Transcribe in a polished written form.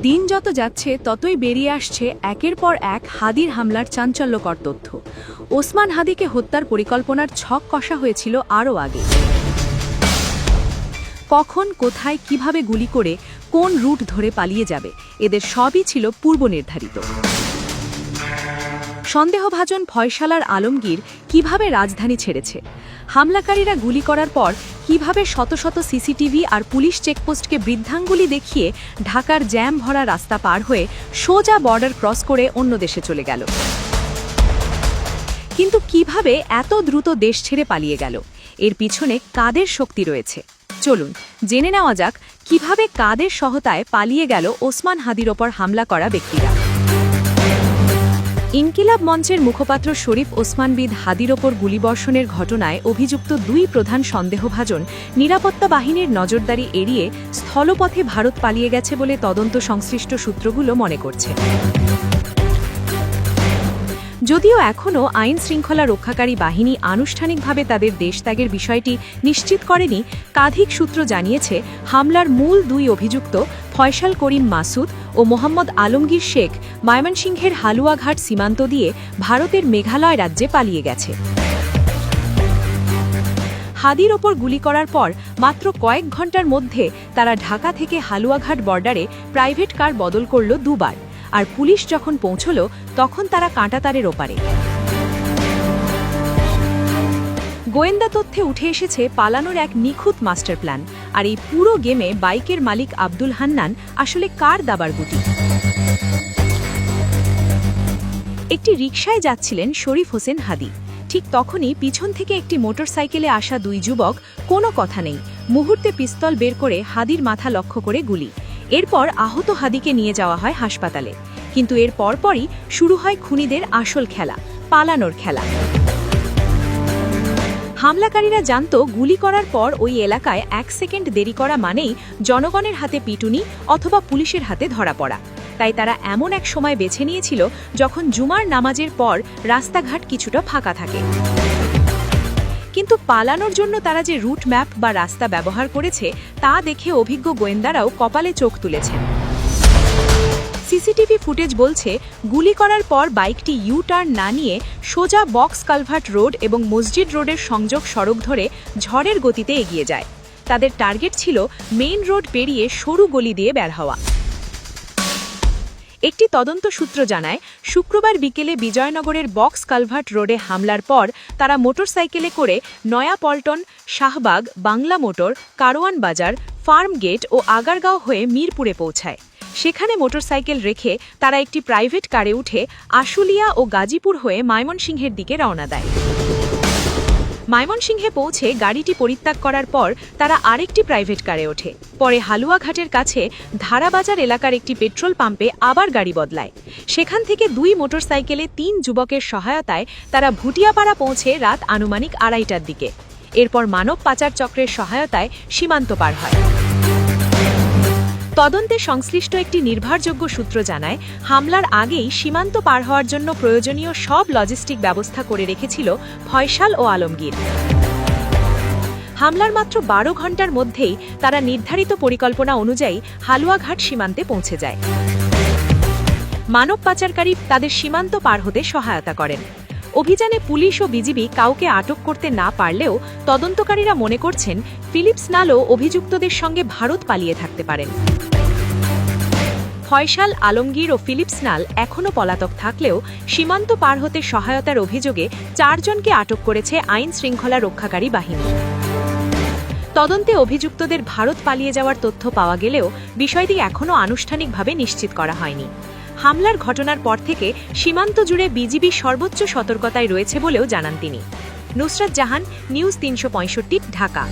দিন যত যাচ্ছে ততই বেরিয়ে আসছে একের পর এক হাদির হামলার চাঞ্চল্যকর তথ্য। ওসমান হাদিকে হত্যার পরিকল্পনার ছক কষা হয়েছিল আরও আগে। কখন, কোথায়, কিভাবে গুলি করে কোন রুট ধরে পালিয়ে যাবে, এদের সবই ছিল পূর্বনির্ধারিত। সন্দেহভাজন ফয়সালার আলমগীর কিভাবে রাজধানী ছেড়েছে, হামলাকারীরা গুলি করার পর কিভাবে শত শত সিসিটিভি আর পুলিশ চেকপোস্টকে বৃদ্ধাঙ্গুলি দেখিয়ে ঢাকার জ্যাম ভরা রাস্তা পার হয়ে সোজা বর্ডার ক্রস করে অন্য দেশে চলে গেল। কিন্তু কিভাবে এত দ্রুত দেশ ছেড়ে পালিয়ে গেল, এর পিছনে কাদের শক্তি রয়েছে? চলুন জেনে নেওয়া যাক কিভাবে কাদের সহায়তায় পালিয়ে গেল ওসমান হাদির ওপর হামলা করা ব্যক্তিরা। ইনকিলাব মঞ্চের মুখপাত্র শরীফ ওসমান বিন হাদির ওপর গুলিবর্ষণের ঘটনায় অভিযুক্ত দুই প্রধান সন্দেহভাজন নিরাপত্তা বাহিনীর নজরদারি এড়িয়ে স্থলপথে ভারত পালিয়ে গেছে বলে তদন্ত সংশ্লিষ্ট সূত্রগুলো মনে করছে। যদিও এখনও আইন শৃঙ্খলা রক্ষাকারী বাহিনী আনুষ্ঠানিকভাবে তাদের দেশত্যাগের বিষয়টি নিশ্চিত করেনি, একাধিক সূত্র জানিয়েছে হামলার মূল দুই অভিযুক্ত ফয়সাল করিম মাসুদ ও মোহাম্মদ আলমগীর শেখ ময়মনসিংহের হালুয়াঘাট সীমান্ত দিয়ে ভারতের মেঘালয় রাজ্যে পালিয়ে গেছে। হাদির ওপর গুলি করার পর মাত্র কয়েক ঘন্টার মধ্যে তারা ঢাকা থেকে হালুয়াঘাট বর্ডারে প্রাইভেট কার বদল করল দুবার, আর পুলিশ যখন পৌঁছল তখন তারা কাঁটাতারের ওপারে। গোয়েন্দা তথ্যে উঠে এসেছে পালানোর এক নিখুঁত মাস্টার প্ল্যান, আর এই পুরো গেমে বাইকের মালিক আব্দুল হান্নান আসলে কার দাবার গুটি। একটি রিকশায় যাচ্ছিলেন শরীফ হোসেন হাদি। ঠিক তখনই পিছন থেকে একটি মোটরসাইকেলে আসা দুই যুবক, কোনো কথা নেই, মুহূর্তে পিস্তল বের করে হাদির মাথা লক্ষ্য করে গুলি। এরপর আহত হাদিকে নিয়ে যাওয়া হয় হাসপাতালে। কিন্তু এর পরপরই শুরু হয় খুনিদের আসল খেলা, পালানোর খেলা। হামলাকারীরা জানত গুলি করার পর ওই এলাকায় 1 সেকেন্ড দেরি করা মানেই জনগণের হাতে পিটুনি অথবা পুলিশের হাতে ধরা পড়া। তাই তারা এমন এক সময় বেছে নিয়েছিল যখন জুমার নামাজের পর রাস্তাঘাট কিছুটা ফাঁকা থাকে। কিন্তু পালানোর জন্য তারা যে রুট ম্যাপ বা রাস্তা ব্যবহার করেছে তা দেখে অভিজ্ঞ গোয়েন্দারাও কপালে চোখ তুলেছেন। সিসিটিভি ফুটেজ বলছে গুলি করার পর বাইকটি ইউ টার্ন না নিয়ে সোজা বক্স কালভার্ট রোড এবং মসজিদ রোডের সংযোগ সড়ক ধরে ঝড়ের গতিতে এগিয়ে যায়। তাদের টার্গেট ছিল মেইন রোড পেরিয়ে সরু গলি দিয়ে বের হওয়া। একটি তদন্ত সূত্র জানায় শুক্রবার বিকেলে বিজয়নগরের বক্স কালভার্ট রোডে হামলার পর তারা মোটরসাইকেলে করে নয়াপল্টন, শাহবাগ, বাংলা মোটর, কারওয়ান বাজার, ফার্ম গেট ও আগারগাঁও হয়ে মিরপুরে পৌঁছায়। সেখানে মোটরসাইকেল রেখে তারা একটি প্রাইভেট কারে উঠে আশুলিয়া ও গাজীপুর হয়ে ময়মনসিংহের দিকে রওনা দেয়। ময়মনসিংহে পৌঁছে গাড়িটি পরিত্যাগ করার পর তারা আরেকটি প্রাইভেট কারে ওঠে। পরে হালুয়াঘাটের কাছে ধারাবাজার এলাকার একটি পেট্রোল পাম্পে আবার গাড়ি বদলায়। সেখান থেকে 2 মোটরসাইকেলে 3 যুবকের সহায়তায় তারা ভুটিয়াপাড়া পৌঁছে রাত আনুমানিক 2:30টার দিকে। এরপর মানব পাচার চক্রের সহায়তায় সীমান্ত পার হয়। তদন্তে সংশ্লিষ্ট একটি নির্ভরযোগ্য সূত্র জানায় হামলার আগেই সীমান্ত পার হওয়ার জন্য প্রয়োজনীয় সব লজিস্টিক ব্যবস্থা করে রেখেছিল ফয়সাল ও আলমগীর। হামলার মাত্র 12 ঘন্টার মধ্যেই তারা নির্ধারিত পরিকল্পনা অনুযায়ী হালুয়াঘাট সীমান্তে পৌঁছে যায়। মানব পাচারকারী তাদের সীমান্ত পার হতে সহায়তা করেন। অভিযানে পুলিশ ও বিজিবি কাউকে আটক করতে না পারলেও তদন্তকারীরা মনে করছেন ফিলিপস নালও অভিযুক্তদের সঙ্গে ভারত পালিয়ে থাকতে পারেন। ফয়সাল, আলমগীর ও ফিলিপস নাল এখনও পলাতক থাকলেও সীমান্ত পার হতে সহায়তার অভিযোগে 4 জনকে আটক করেছে আইন শৃঙ্খলা রক্ষাকারী বাহিনী। তদন্তে অভিযুক্তদের ভারত পালিয়ে যাওয়ার তথ্য পাওয়া গেলেও বিষয়টি এখনও আনুষ্ঠানিকভাবে নিশ্চিত করা হয়নি। হামলার ঘটনার পর থেকে সীমান্ত জুড়ে বিজিবি সর্বোচ্চ সতর্কতায় রয়েছে বলেও জানান তিনি। নুসরাত জাহান, নিউজ 365, ঢাকা।